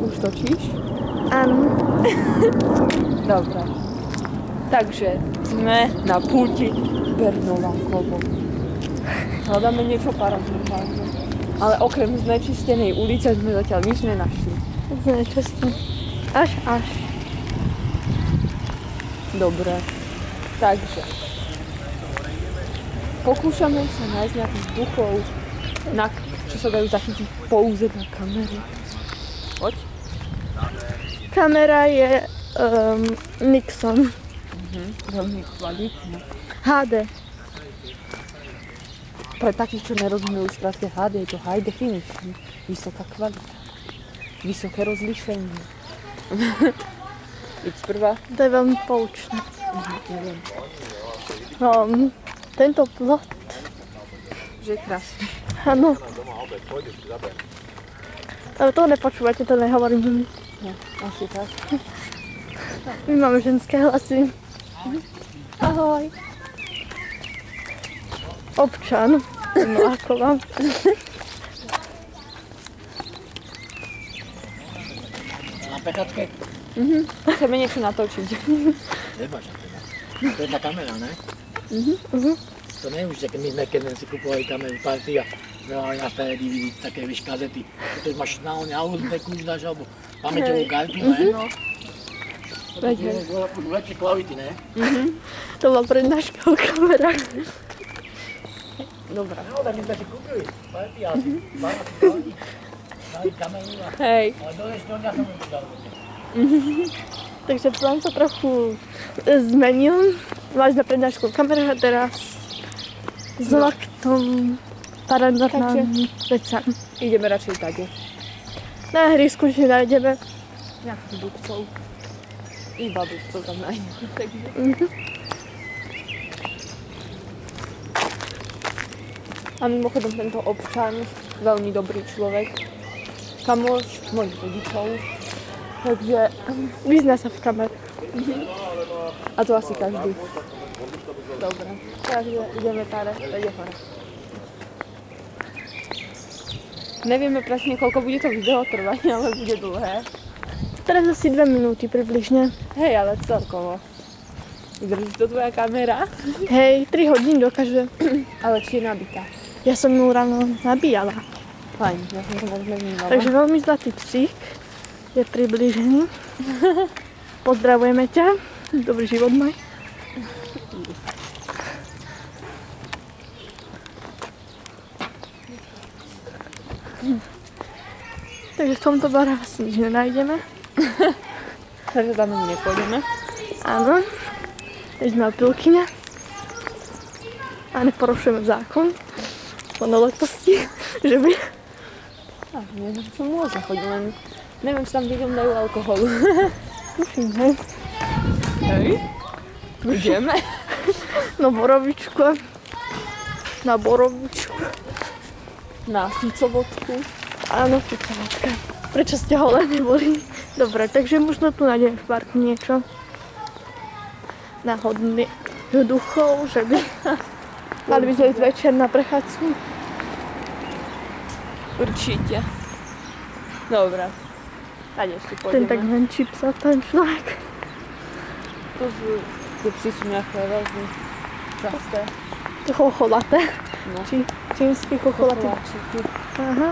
Už točíš? Áno. Dobre. Takže sme na púti Bernolákovo. Hľadáme niečo paranormálne. Ale okrem znečistenej ulice sme zatiaľ nič nenašli. Znečistné. Až. Dobre. Takže pokúšame sa nájsť nejakých duchov, čo sa dajú zachytiť pouze na kameru. Poď. Kamera je Nixon. Veľmi kvalitná. HD. Pre takých, čo nerozumejú skratke HD, je to high definition. Vysoká kvalita. Vysoké rozlíšenie. Idď prvá. To je veľmi poučné. Neviem. Tento plot. Že je krásny. Áno. Ale to nepočúvate, to nehovorím. No, asi tak. My máme ženské hlasy. Ahoj. Občan. No ako vám? Na pekatke? Chceme niečo natočiť. Treba, že teda. To je tá kamera, ne? To nie je už, keď sme si kupovali kameru party a sme mali na staré DVD, také víš, kazety. To už máš na úzbeku už dáš, alebo pamäťovú kartu, ne? No. To je lepšie kvality, ne? To bola prednáška o kamerách. Dobrá. No, tak my sme si kúpili party a asi 12 kvality. Dali kameru a... Hej. Ale do dnešného dňa som ju vydal. Takže plán sa trochu zmenil. Mali sme prednášku o kamerách a teraz znova k tomu paranormálnym vecam. Ideme radšej tady. Na ihrisku už nájdeme. Nejakých duchcov. Iba duchcov tam nájdeme. A mimochodom tento občan, veľmi dobrý človek, kamoš mojich rodičov, takže Vyzná sa v kamere. a to asi každý. Dobre, takže ideme tady, to ide hore. Nevieme presne, koľko bude to video trvať, ale bude dlhé. Teraz asi 2 minúty približne. Hej, ale celkovo. Vydrží to tvoja kamera, Hej, 3 hodín dokáže. ale či je nabitá. Ja som ju ráno nabíjala. Fajn, ja som to moc nevnímala. Takže veľmi zlatý psík je priblížený. Pozdravujeme ťa. Dobrý život maj. Takže v tomto bare asi nič nenájdeme. Takže tam ani nepôjdeme. Áno. Teď sme opilkyne. A neporušujeme zákon. Plnoletosti. Že by... Nie, že som môže chodiť, len neviem, či tam ľuďom dajú alkoholu. Tuším, hej. Hej? Ideme? Na borovičku. Na borovičku. Na ficovodku. Áno, ficovodka. Prečo ste holé neboli? Dobre, takže možno tu nájdeme v parku niečo. Náhodných duchov, že by... Mali by sme ísť večer na prechádzku. Určite. Dobre. Tady ešte pôjdeme. Ten tak venčí psa, ten človek. Tu sú, tie psi sú nejaké veľmi časté. To chocholaté. No. Či čínsky chocholaté. Chocholáčiky. Aha.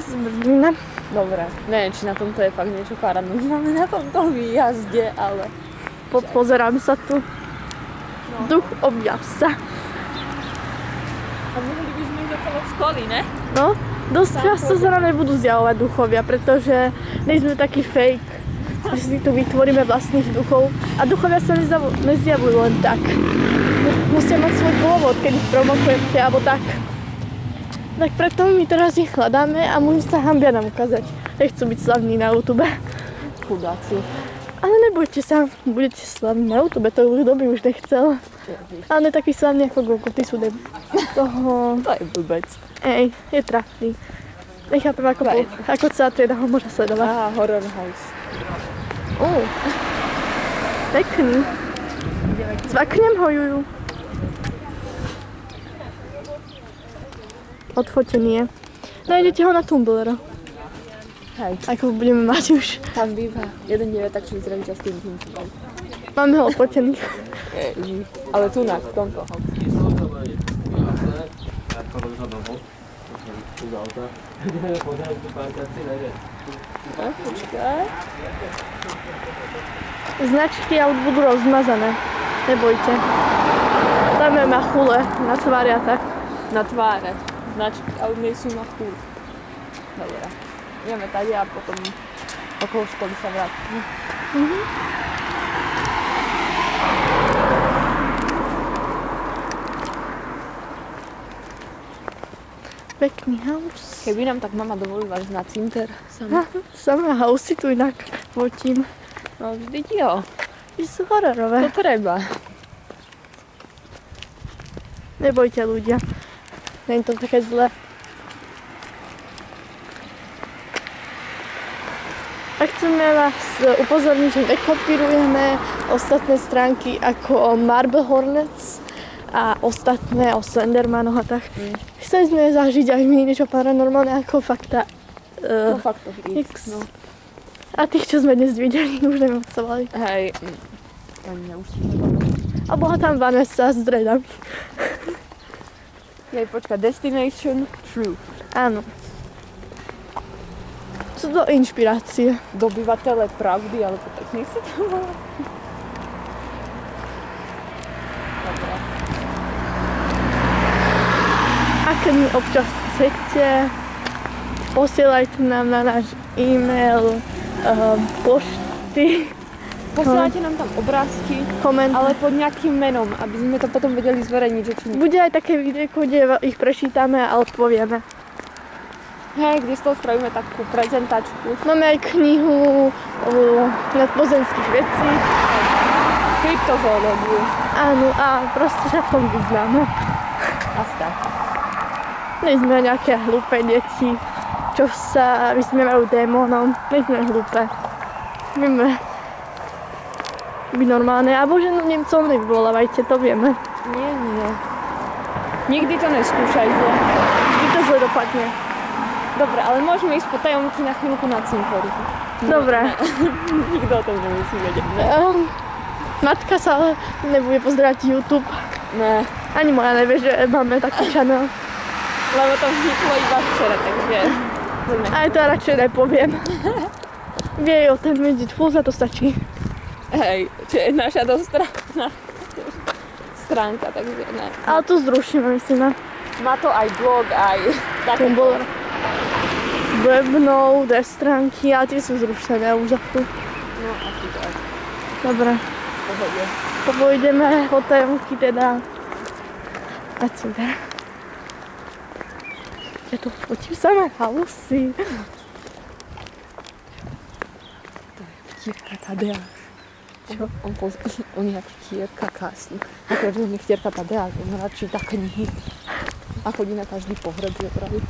Zmrzlina. Dobre. Neviem, či na tomto je fakt niečo paranormálne na tomto výjazde, ale... Pozerám sa tu. Duch objav sa. A mohli by sme ísť okolo školy, ne? No, dosť často sa nám nebudú zjavovať duchovia, pretože nejsme taký fake, že si tu vytvoríme vlastných duchov. A duchovia sa nezjavujú len tak. Musia mať svoj dôvod, keď ich provokujete, alebo tak. Tak preto my teraz ich hľadáme a možno sa hambia nám ukázať. Nechcú byť slavní na YouTube. Chudáci. Ale nebojte sa, budete slavní na YouTube, to už doby už nechcel. Ale nie taký slavný ako Goku, ty sú toho... To je blbec. Ej, je trapný. Nechápem, ako celá trieda ho môže sledovať. Aha, Horror House. Pekný. Zvaknem ho, Juju. Odfotený je. Nájdete ho na Tumblr. Hej. Ako budeme mať už. Tam býva jeden deviatak, čo vyzerajú častým tým. Máme ho odfotený. Ale tu na tomto. Počkaj. Značky aut budú rozmazané. Nebojte. Dáme machule na tvári a tak. Na tváre. Značky aut nie sú na chúr. Dobre. Ideme tady a potom okolo školy sa vrátime. Pekný house. Keby nám tak mama dovolila ísť na cinter sama. Samé housey tu inak fotím. No vždyť jo. I sú hororové. To treba. Nebojte ľudia. Nie je to také zlé. A chceme vás upozorniť, že nekopírujeme ostatné stránky ako Marble Hornets a ostatné o Slendermanoch a tak. Chceli sme zažiť aj my niečo paranormálne ako Fakta Faktoch X. No. A tých, čo sme dnes videli, už nemoцovali. Hej. Ja už si A bola tam Vanessa s dreadami. Jej, počkaj, Destination Truth. Áno. Sú to inšpirácie. Dobyvatele pravdy, alebo tak nech sa to volá. Dobre. A keď mi občas chcete, posielajte nám na náš e-mail, pošty, Posielajte nám tam obrázky, koment. ale pod nejakým menom, aby sme to potom vedeli zverejniť, že či... Bude aj také videjko, kde ich prečítame a odpovieme. Hej, kde z toho spravíme takú prezentačku. Máme aj knihu nadpozemských vecí. Kryptozoológiu. Áno, a proste sa v tom vyznáme. Asi tak. Nie sme nejaké hlúpe deti, čo sa vysmievajú démonom. Nie sme hlúpe. Vieme byť normálne. A bože, no Nemcov nevyvolávajte, to vieme. Nie. Nikdy to neskúšajte. Vždy to zle dopadne. Dobre, ale môžeme ísť po tajomky na chvíľku na cintorík. Dobre. Nikto o tom nemusí vedieť, ne? Matka sa nebude pozerať YouTube. Ne. Ani moja nevie, že máme taký channel. Lebo to vzniklo iba včera, takže... Aj to radšej nepoviem. Vie o ten vedieť, fú, za to stačí. Hej, čo je naša dostrana stránka, takže ne. Ale to zrušíme, myslíme. Má to aj blog, aj také... Bol webnou, stránky, ale tie sú zrušené už za tu. No, asi tak. Dobre. Pohode. Pôjdeme po tajomky teda. A cinter. Ja to fotím samé housey. Vtírka Tadeáš. Čo? On je jak vtírka krásny. Akože on je vtírka Tadeáš, on rád číta knihy. A chodí na každý pohreb, je pravý.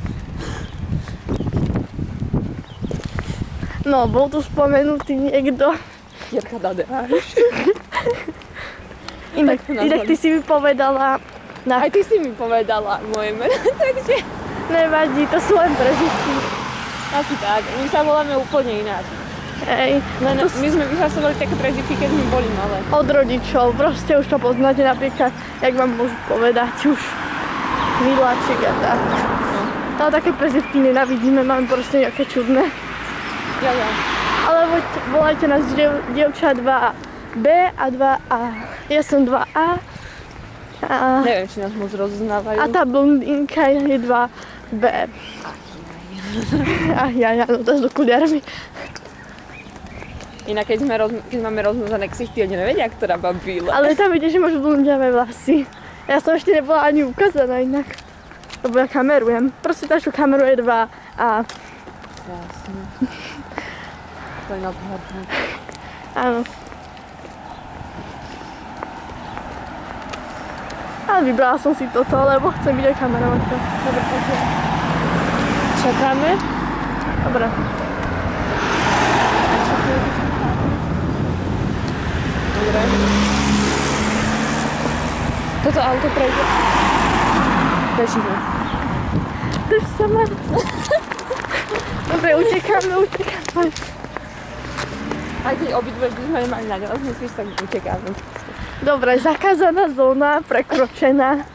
No, bol tu spomenutý niekto. Vtírka Tadeáš. Inak ty si mi povedala... Aj ty si mi povedala moje meno, takže... Nevadí, to sú len prezivky. Asi tak, my sa voláme úplne ináč. Hej. My sme vyhlasovali také prezivky, keď sme boli malé. Od rodičov, proste už to poznáte napríklad, jak vám môžu povedať už Miláčik a tak. No. Ale také prezivky nenávidíme, máme proste nejaké čudné. Ja. Ale volajte nás dievča 2B a 2A. Ja som 2A. A Neviem, či nás moc rozoznávajú. tá blondínka je 2B. Ja, no to s okuliarmi. Inak keď máme rozmazané ksichty, oni nevedia, ktorá babíla. Ale tam vidíš, že máš blondiavé vlasy. Ja som ešte nebola ani ukázaná inak. Lebo ja kamerujem. Proste tá, čo kameruje 2A. Jasne. To je nadhľadné. Áno. Ale vybrala som si toto, lebo chcem byť aj kamerovačka. Dobre, poďme. Čakáme? Dobre. Dobre. Toto auto prejde. Bežíme. Drž sa ma. Dobre, utekáme. Aj keď obidve by sme nemali na ňa, musíš tak utekáme. Dobre, zakázaná zóna, prekročená.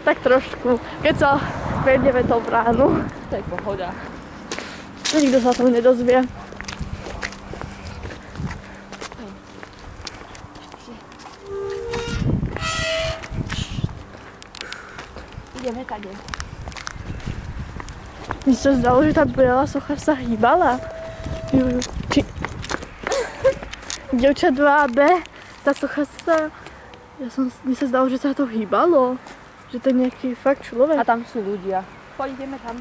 Tak trošku, keď sa prejdeme tou bránu. To je pohoda. Nikto sa to nedozvie. Ideme tady. Mně se zdalo, že ta biela socha sa hýbala. Dievča 2B, tá socha sa... Mně se zdalo, že sa to hýbalo. Že to je nejaký fakt človek. A tam sú ľudia. Poď, ideme tam.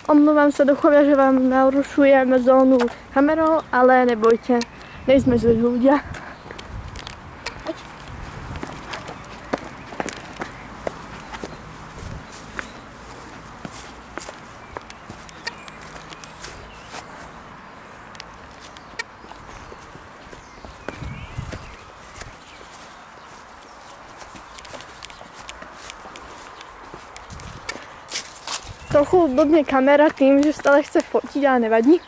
Omlouvám sa duchovia, že vám narušujeme zónu kamerou, ale nebojte, nejsme zlí ľudia. Trochu blbne kamera tým, že stále chce fotiť, ale nevadí.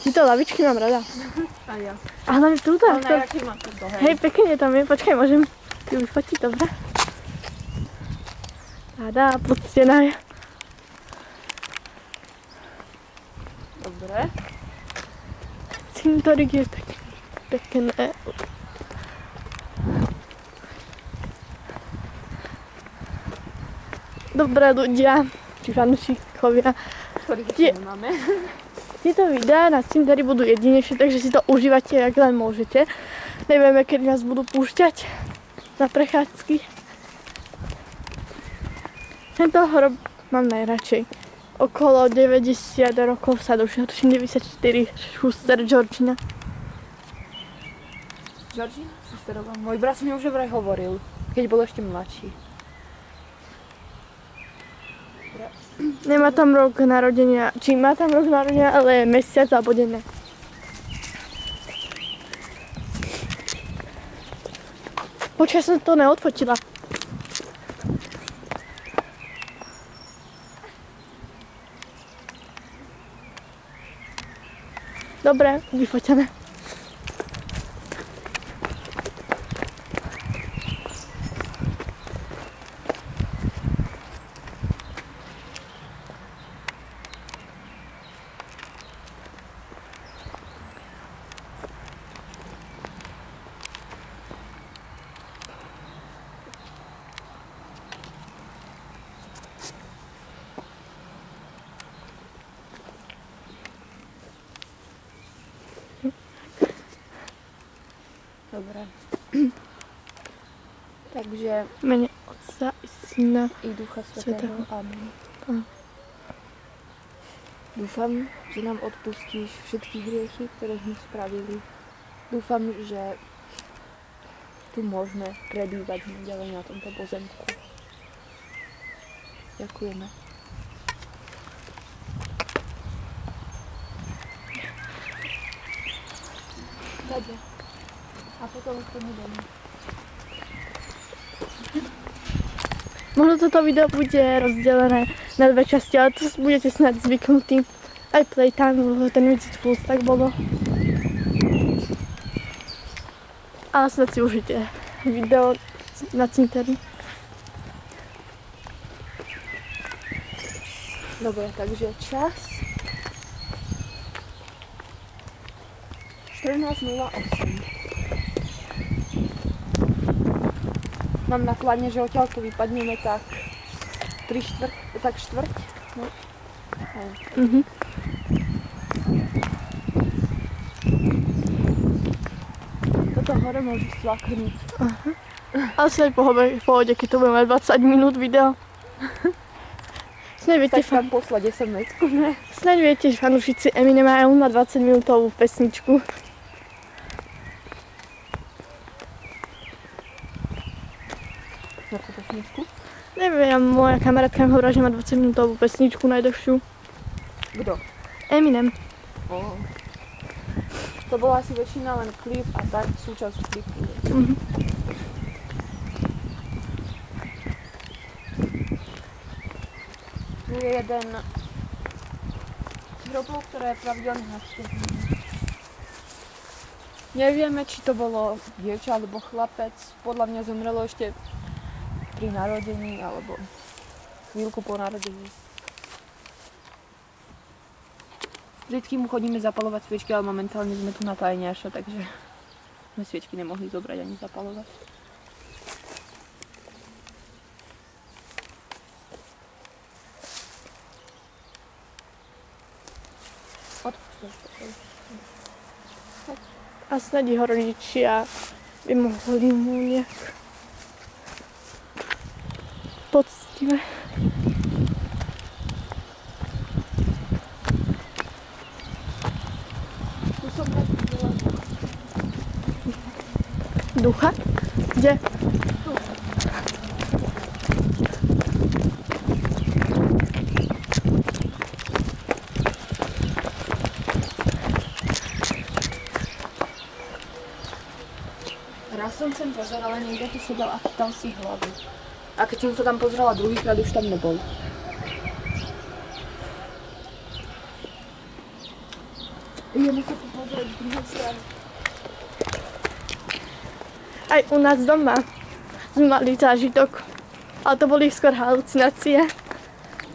Títo lavičky mám rada. A ja. A hlavne túto. Ale najradšej mám túto, hej. Hej, pekne tam je. Počkaj, môžem ju vyfotiť, dobre? Rada, poctená je. Dobre. Cintorík je pekné. Dobré ľudia, či fanúšikovia. Ktorých ešte nemáme. Tieto videá na cintorí budú jedinečné, takže si to užívate, jak len môžete. Nevieme, kedy nás budú púšťať na prechádzky. Tento hrob mám najradšej. Okolo 90 rokov sa došiel, tuším 94, Schuster, Georgina. Georgina? Sisterová. Môj brat mi už vraj hovoril, keď bol ešte mladší. Nemá tam rok narodenia, či má tam rok narodenia, ale mesiac alebo deň ne. Počkaj, som to neodfotila. Dobre, vyfotené. Dobre. Takže V mene Otca i Syna i Ducha Svätého. Amen. Dúfam, že nám odpustíš všetky hriechy, ktoré sme spravili. Dúfam, že tu môžeme prebývať ďalej na tomto pozemku. Ďakujeme. Tade. A potom k tomu domu. Možno toto video bude rozdelené na dve časti, ale to budete snad zvyknutí. Aj playtime, lebo ten Visit Plus tak bolo. Ale snad si užite video na cintorí. Dobre, takže čas 14:08. Mám na pláne, že odtiaľto vypadneme tak štvrť. No. Toto hore môže svaknúť. Ale snáď v pohode, keď to bude mať 20 minút video. Snáď viete, Tak vám poslať SMS-ku, ne? snáď viete, že fanúšici Eminema má 20 minútovú pesničku. Jakú pesničku? Neviem, moja kamarátka mi hovorila, že má 20 minútovú pesničku najdlhšiu. Kto? Eminem. Oh. To bola asi väčšina len klip a tak súčasť klipu. Tu je jeden z hrobov, ktoré je pravidelne navštevujú. Nevieme, či to bolo dievča alebo chlapec. Podľa mňa zomrelo ešte pri narodení alebo chvíľku po narodení. Vždycky mu chodíme zapalovať sviečky, ale momentálne sme tu na tajňaša, takže sme sviečky nemohli zobrať ani zapalovať. A snad jeho rodičia by mohli mu nejak poctivé. Ducha? Kde? Raz som sem pozerala, niekde tu sedel a chytal si hlavu. A keď som sa tam pozerala druhýkrát, už tam nebol. Ideme sa tu pozrieť z druhej strany. Aj u nás doma sme mali zážitok, ale to boli skôr halucinácie.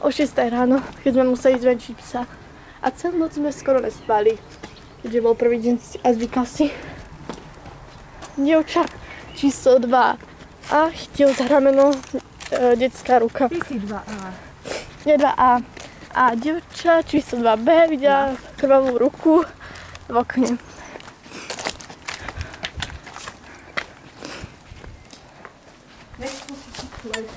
O 6 ráno, keď sme museli zvenčiť psa. A celú noc sme skoro nespali, keďže bol prvý deň a zvykal si. Dievča číslo 2 a chytil za rameno detská ruka. Ty si 2A. Nie 2A. A dievča číslo 2B videla krvavú ruku v okne. Nech si chleb.